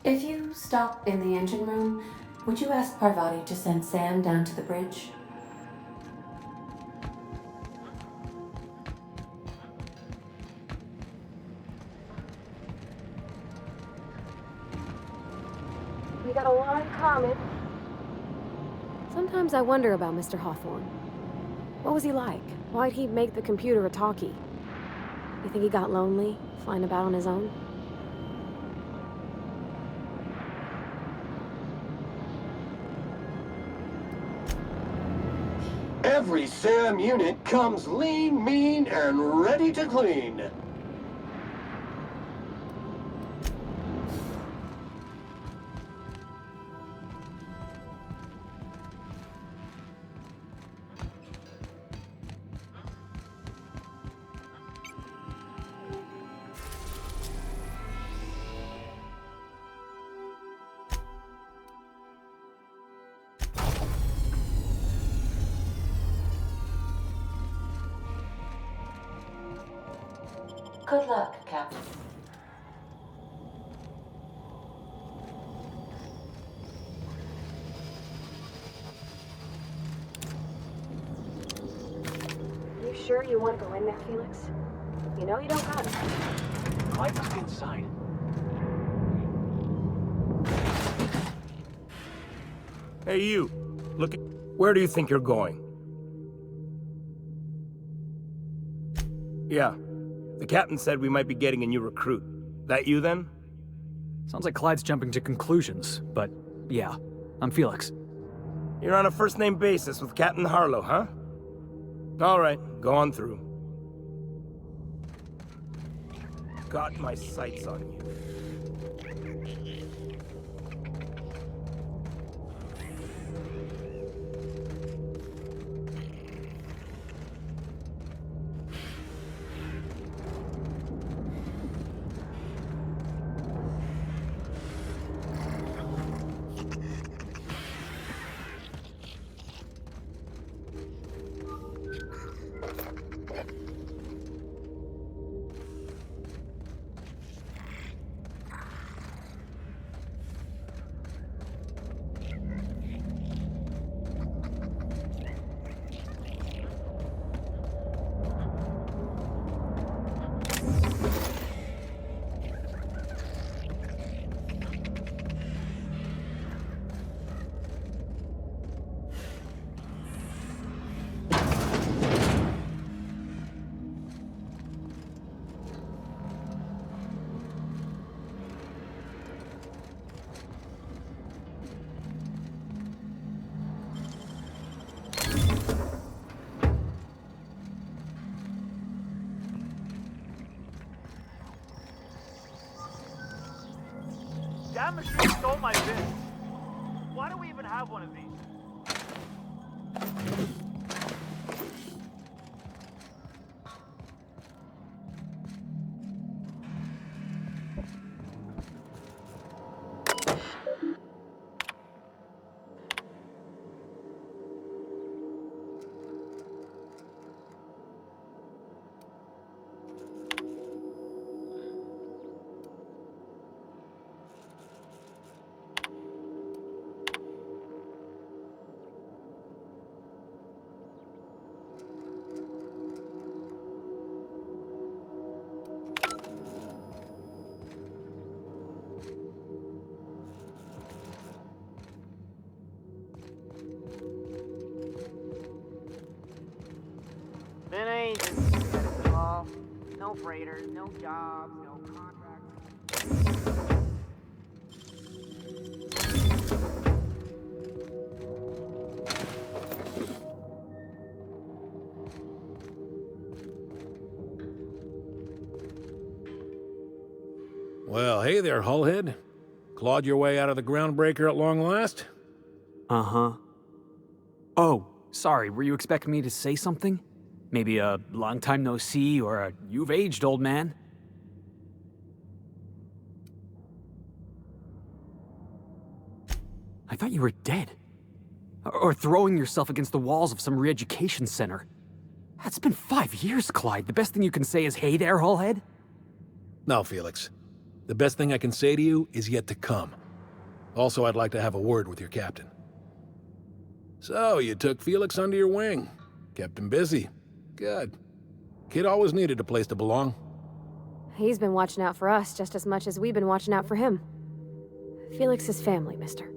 If you stop in the engine room, would you ask Parvati to send Sam down to the bridge? We got a lot in common. Sometimes I wonder about Mr. Hawthorne. What was he like? Why'd he make the computer a talkie? You think he got lonely, flying about on his own? Every SAM unit comes lean, mean, and ready to clean. Good luck, Captain. You sure you want to go in there, Felix? You know you don't got it. Clyde must be inside. Hey, you. Look, where do you think you're going? Yeah. The captain said we might be getting a new recruit. That you, then? Sounds like Clyde's jumping to conclusions, but yeah, I'm Felix. You're on a first-name basis with Captain Harlow, huh? All right, go on through. Got my sights on you. That machine stole my bin. Why do we even have one of these? Bin agents, that's all. No freighters, no jobs, no contracts. Well, hey there, Hullhead. Clawed your way out of the groundbreaker at long last? Uh-huh. Oh, sorry, were you expecting me to say something? Maybe a long time no see, or a you've aged, old man? I thought you were dead. Or throwing yourself against the walls of some re-education center. That's been 5 years, Clyde. The best thing you can say is, hey there, Hullhead? No, Felix. The best thing I can say to you is yet to come. Also, I'd like to have a word with your captain. So, you took Felix under your wing. Kept him busy. Good. Kid always needed a place to belong. He's been watching out for us just as much as we've been watching out for him. Felix is family, mister.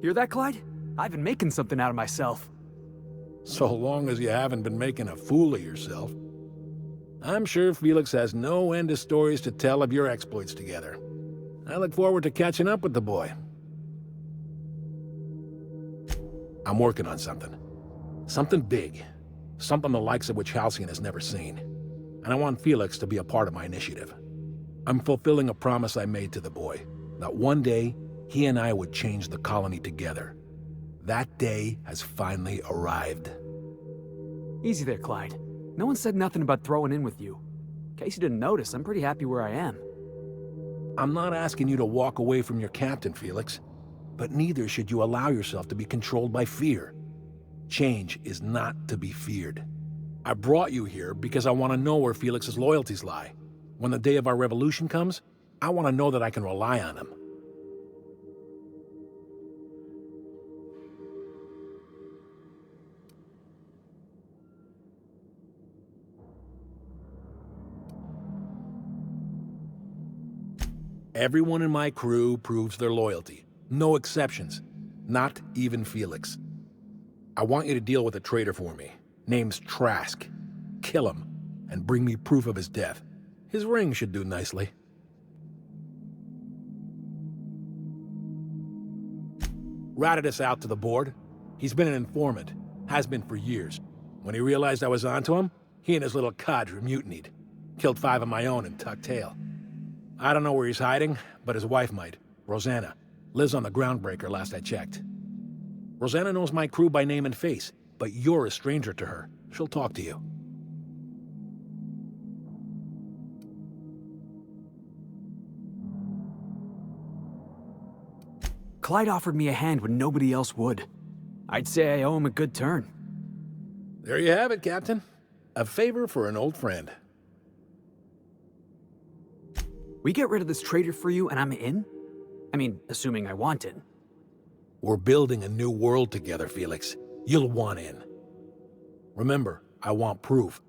Hear that, Clyde? I've been making something out of myself. So long as you haven't been making a fool of yourself. I'm sure Felix has no end of stories to tell of your exploits together. I look forward to catching up with the boy. I'm working on something. Something big. Something the likes of which Halcyon has never seen. And I want Felix to be a part of my initiative. I'm fulfilling a promise I made to the boy, that one day he and I would change the colony together. That day has finally arrived. Easy there, Clyde. No one said nothing about throwing in with you. In case you didn't notice, I'm pretty happy where I am. I'm not asking you to walk away from your captain, Felix. But neither should you allow yourself to be controlled by fear. Change is not to be feared. I brought you here because I want to know where Felix's loyalties lie. When the day of our revolution comes, I want to know that I can rely on him. Everyone in my crew proves their loyalty. No exceptions. Not even Felix. I want you to deal with a traitor for me. Name's Trask. Kill him, and bring me proof of his death. His ring should do nicely. Ratted us out to the board. He's been an informant. Has been for years. When he realized I was onto him, he and his little cadre mutinied. Killed 5 of my own and tucked tail. I don't know where he's hiding, but his wife might. Rosanna. Lives on the groundbreaker last I checked. Rosanna knows my crew by name and face, but you're a stranger to her. She'll talk to you. Clyde offered me a hand when nobody else would. I'd say I owe him a good turn. There you have it, Captain. A favor for an old friend. We get rid of this traitor for you and I'm in? I mean, assuming I want in. We're building a new world together, Felix. You'll want in. Remember, I want proof.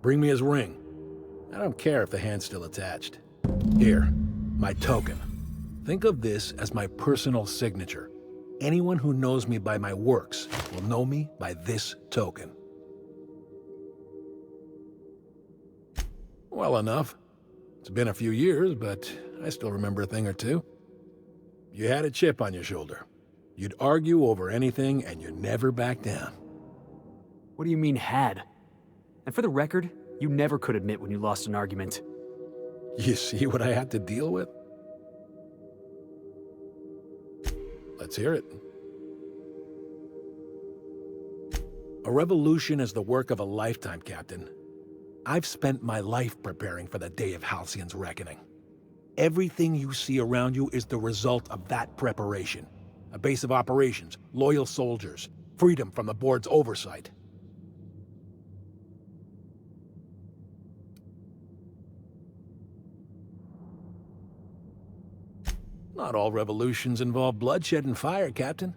Bring me his ring. I don't care if the hand's still attached. Here, my token. Think of this as my personal signature. Anyone who knows me by my works will know me by this token. Well enough. It's been a few years, but I still remember a thing or two. You had a chip on your shoulder. You'd argue over anything, and you never back down. What do you mean, had? And for the record, you never could admit when you lost an argument. You see what I had to deal with? Let's hear it. A revolution is the work of a lifetime, Captain. I've spent my life preparing for the day of Halcyon's reckoning. Everything you see around you is the result of that preparation. A base of operations, loyal soldiers, freedom from the board's oversight. Not all revolutions involve bloodshed and fire, Captain.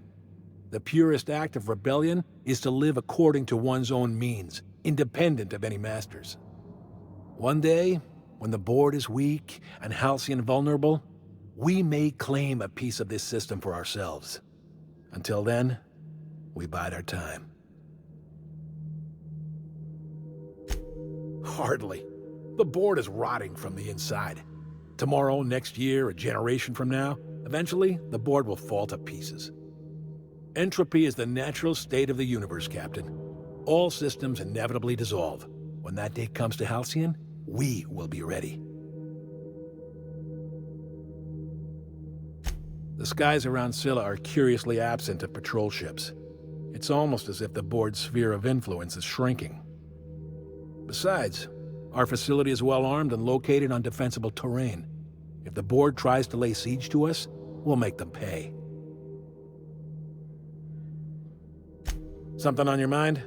The purest act of rebellion is to live according to one's own means, independent of any masters. One day, when the board is weak and Halcyon vulnerable, we may claim a piece of this system for ourselves. Until then, we bide our time. Hardly. The board is rotting from the inside. Tomorrow, next year, a generation from now, eventually, the board will fall to pieces. Entropy is the natural state of the universe, Captain. All systems inevitably dissolve. When that day comes to Halcyon, we will be ready. The skies around Scylla are curiously absent of patrol ships. It's almost as if the board's sphere of influence is shrinking. Besides, our facility is well armed and located on defensible terrain. If the board tries to lay siege to us, we'll make them pay. Something on your mind?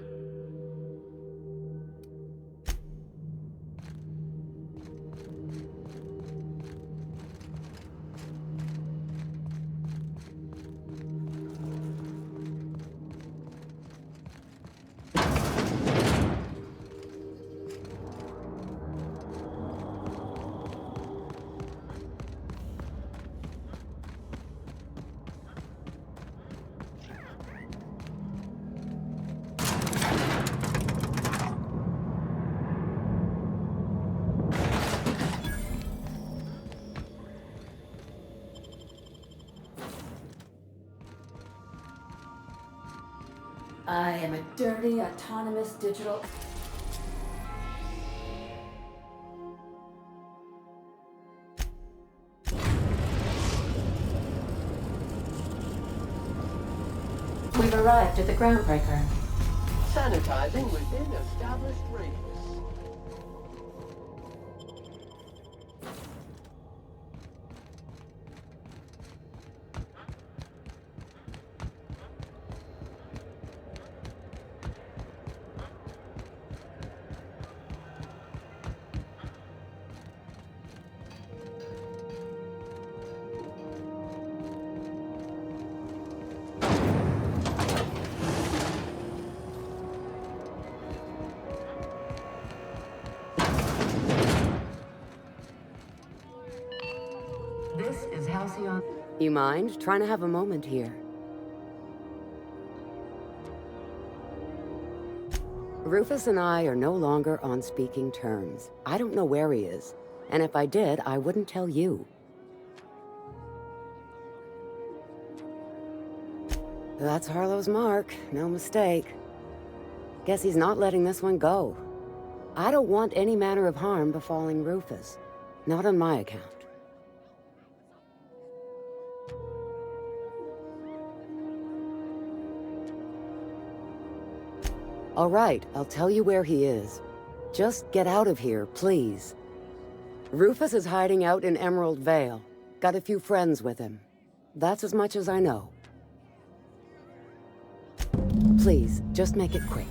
I am a dirty, autonomous digital... We've arrived at the groundbreaker. Sanitizing within established radius. This is Halcyon. You mind trying to have a moment here? Rufus and I are no longer on speaking terms. I don't know where he is, and if I did, I wouldn't tell you. That's Harlow's mark, no mistake. Guess he's not letting this one go. I don't want any manner of harm befalling Rufus. Not on my account. All right, I'll tell you where he is. Just get out of here, please. Rufus is hiding out in Emerald Vale. Got a few friends with him. That's as much as I know. Please, just make it quick.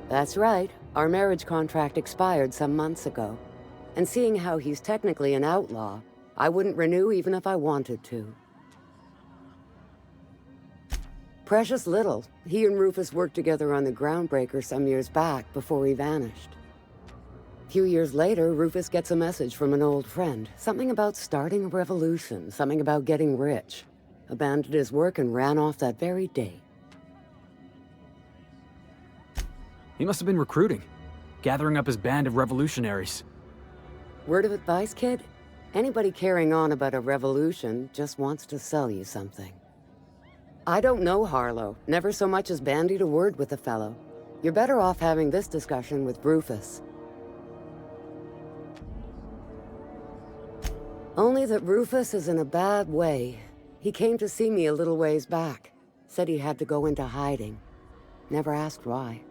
That's right. Our marriage contract expired some months ago. And seeing how he's technically an outlaw, I wouldn't renew even if I wanted to. Precious little. He and Rufus worked together on the Groundbreaker some years back before he vanished. A few years later, Rufus gets a message from an old friend. Something about starting a revolution, something about getting rich. Abandoned his work and ran off that very day. He must have been recruiting, gathering up his band of revolutionaries. Word of advice, kid? Anybody carrying on about a revolution just wants to sell you something. I don't know Harlow, never so much as bandied a word with the fellow. You're better off having this discussion with Rufus. Only that Rufus is in a bad way. He came to see me a little ways back. Said he had to go into hiding. Never asked why.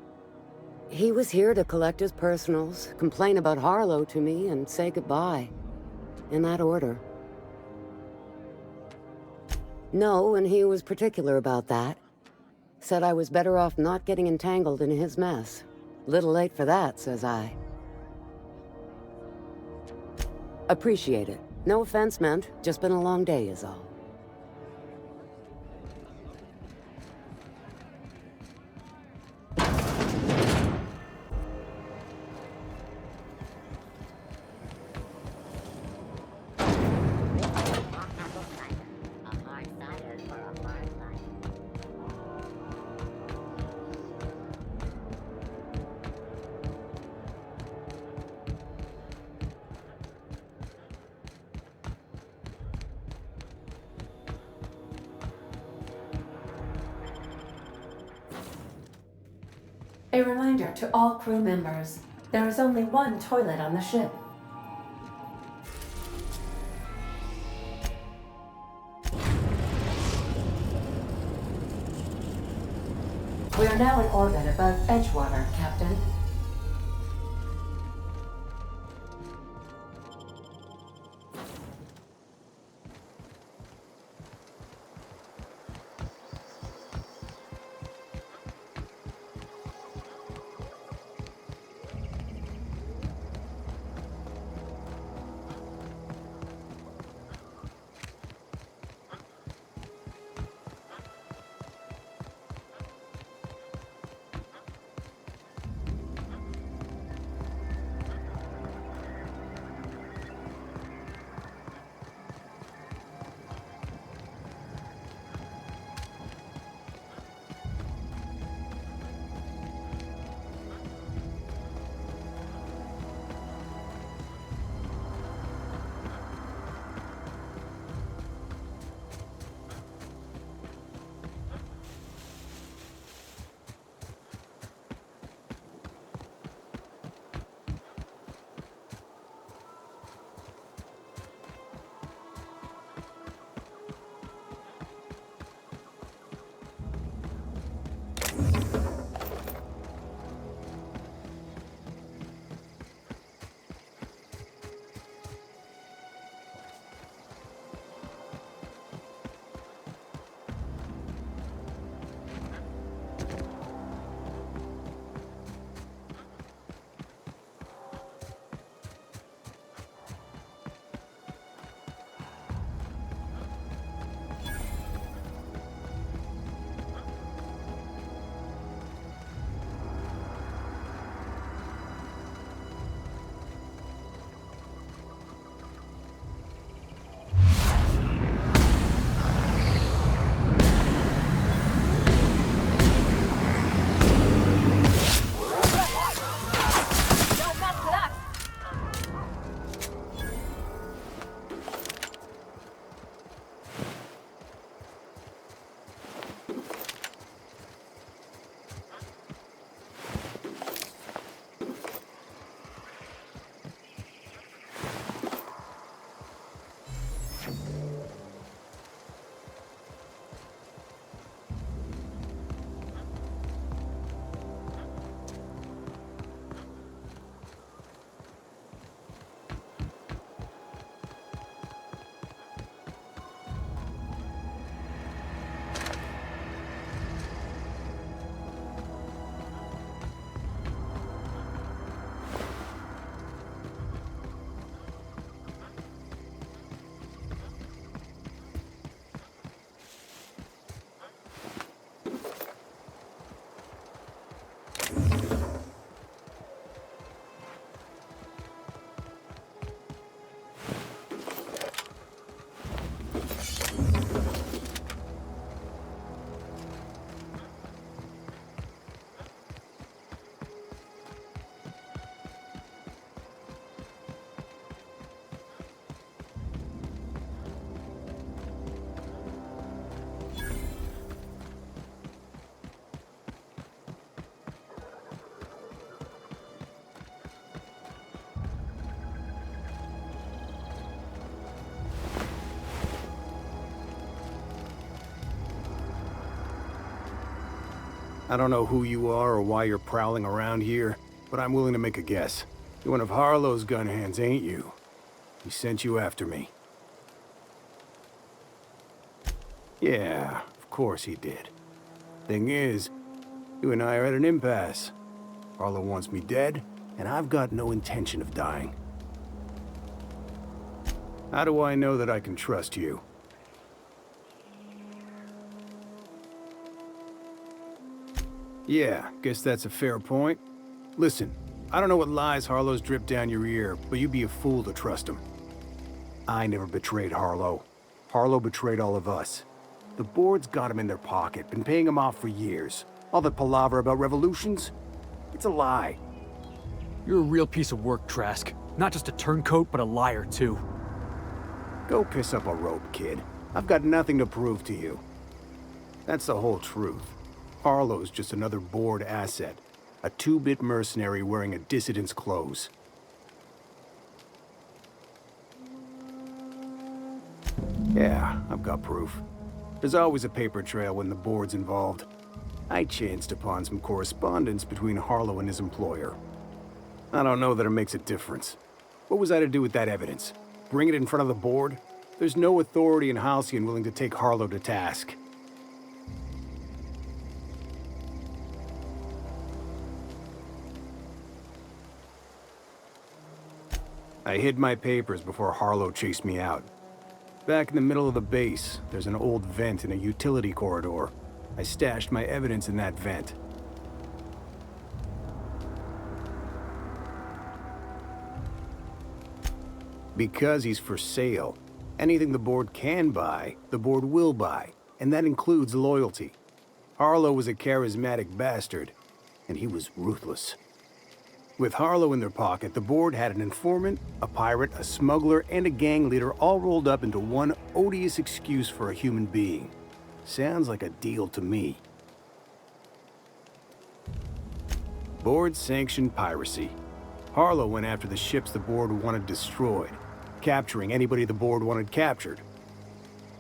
He was here to collect his personals, complain about Harlow to me, and say goodbye. In that order. No, and he was particular about that. Said I was better off not getting entangled in his mess. Little late for that, says I. Appreciate it. No offense meant, just been a long day is all. A reminder to all crew members, there is only one toilet on the ship. We are now in orbit above Edgewater, Captain. I don't know who you are or why you're prowling around here, but I'm willing to make a guess. You're one of Harlow's gun hands, ain't you? He sent you after me. Yeah, of course he did. Thing is, you and I are at an impasse. Harlow wants me dead, and I've got no intention of dying. How do I know that I can trust you? Yeah, guess that's a fair point. Listen, I don't know what lies Harlow's dripped down your ear, but you'd be a fool to trust him. I never betrayed Harlow. Harlow betrayed all of us. The board's got him in their pocket, been paying him off for years. All that palaver about revolutions? It's a lie. You're a real piece of work, Trask. Not just a turncoat, but a liar, too. Go piss up a rope, kid. I've got nothing to prove to you. That's the whole truth. Harlow's just another board asset. A two-bit mercenary wearing a dissident's clothes. Yeah, I've got proof. There's always a paper trail when the board's involved. I chanced upon some correspondence between Harlow and his employer. I don't know that it makes a difference. What was I to do with that evidence? Bring it in front of the board? There's no authority in Halcyon willing to take Harlow to task. I hid my papers before Harlow chased me out. Back in the middle of the base, there's an old vent in a utility corridor. I stashed my evidence in that vent. Because he's for sale. Anything the board can buy, the board will buy, and that includes loyalty. Harlow was a charismatic bastard, and he was ruthless. With Harlow in their pocket, the board had an informant, a pirate, a smuggler, and a gang leader all rolled up into one odious excuse for a human being. Sounds like a deal to me. Board-sanctioned piracy. Harlow went after the ships the board wanted destroyed, capturing anybody the board wanted captured.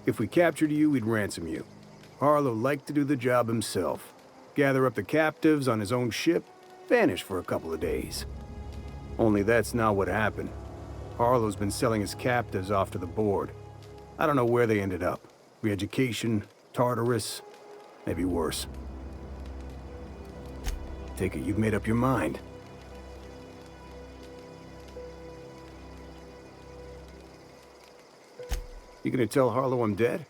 If we captured you, we'd ransom you. Harlow liked to do the job himself. Gather up the captives on his own ship, vanish for a couple of days. Only that's not what happened. Harlow's been selling his captives off to the board. I don't know where they ended up. Re-education, Tartarus, maybe worse. Take it you've made up your mind. You gonna tell Harlow I'm dead?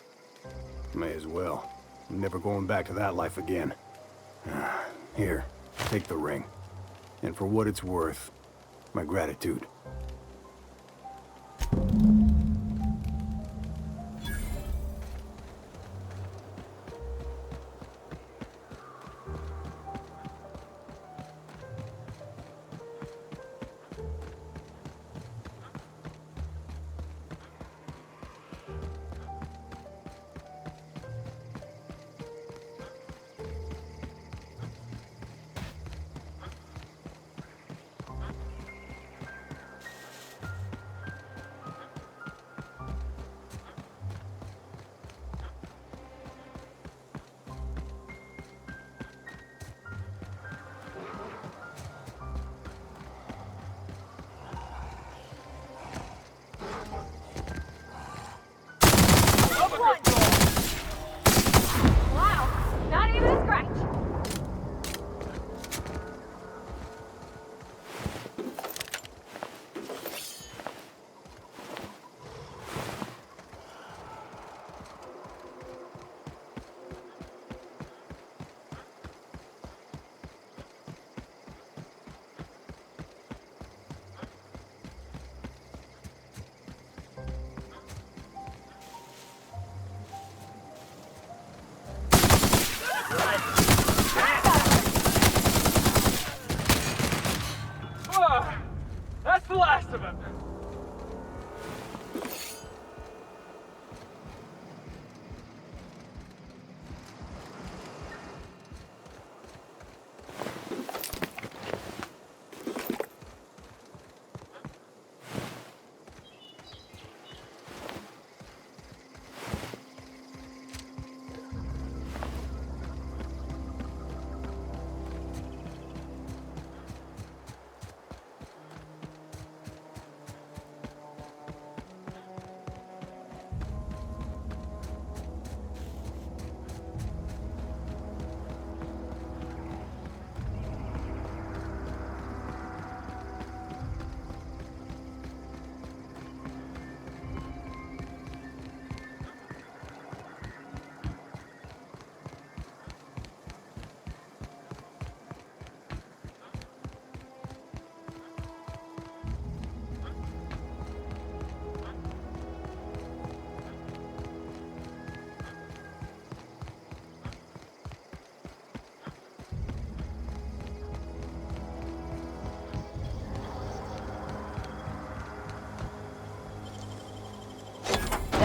May as well. I'm never going back to that life again. Here, take the ring. And for what it's worth, my gratitude.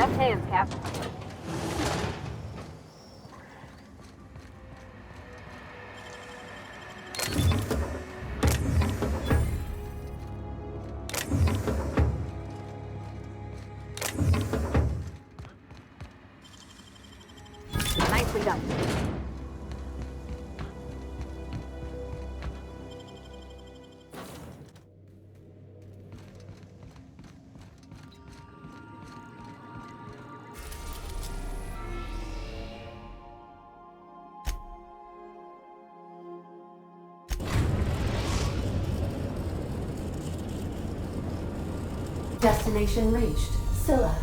Soft hands, Cap. Nicely done. Destination reached. Scylla.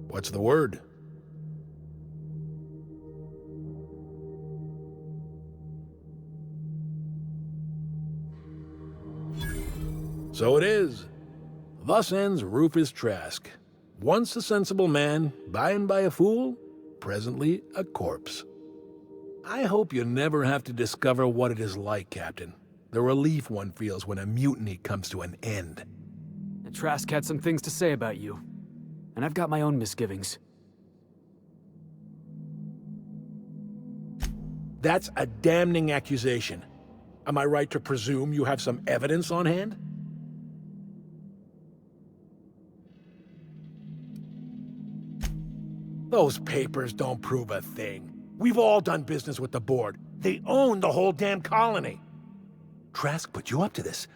What's the word? So it is. Thus ends Rufus Trask. Once a sensible man, by and by a fool, presently a corpse. I hope you never have to discover what it is like, Captain. The relief one feels when a mutiny comes to an end. And Trask had some things to say about you. And I've got my own misgivings. That's a damning accusation. Am I right to presume you have some evidence on hand? Those papers don't prove a thing. We've all done business with the board. They own the whole damn colony. Trask put you up to this.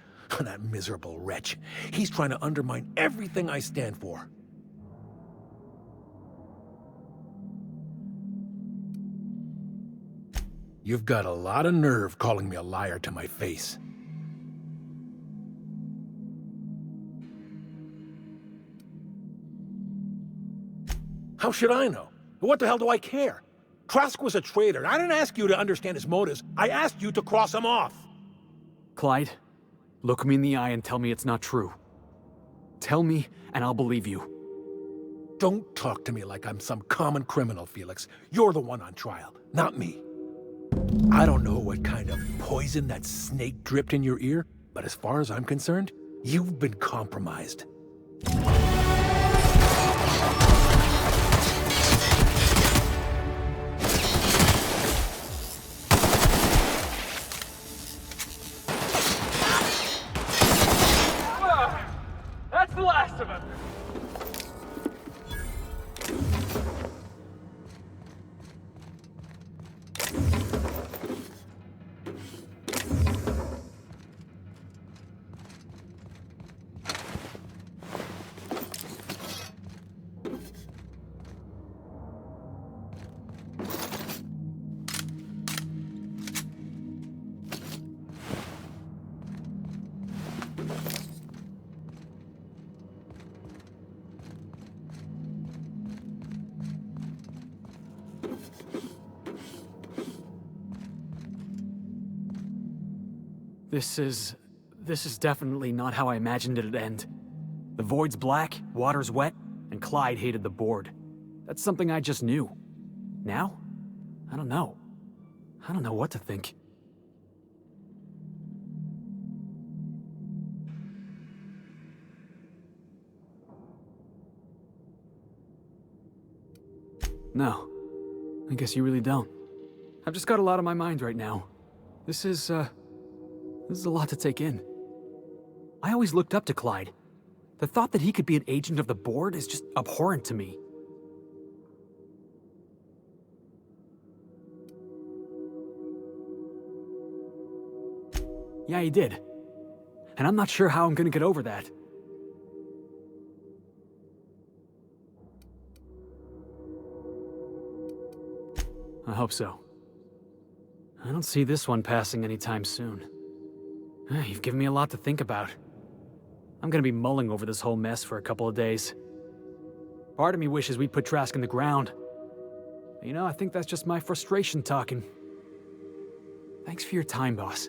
That miserable wretch. He's trying to undermine everything I stand for. You've got a lot of nerve calling me a liar to my face. How should I know? What the hell do I care? Trask was a traitor. I didn't ask you to understand his motives. I asked you to cross him off. Clyde, look me in the eye and tell me it's not true. Tell me, and I'll believe you. Don't talk to me like I'm some common criminal, Felix. You're the one on trial, not me. I don't know what kind of poison that snake dripped in your ear, but as far as I'm concerned, you've been compromised. That's the last of him. This is definitely not how I imagined it'd end. The void's black, water's wet, and Clyde hated the board. That's something I just knew. Now? I don't know. I don't know what to think. No. I guess you really don't. I've just got a lot on my mind right now. This is a lot to take in. I always looked up to Clyde. The thought that he could be an agent of the board is just abhorrent to me. Yeah, he did. And I'm not sure how I'm gonna get over that. I hope so. I don't see this one passing anytime soon. You've given me a lot to think about. I'm gonna be mulling over this whole mess for a couple of days. Part of me wishes we'd put Trask in the ground. You know, I think that's just my frustration talking. Thanks for your time, boss.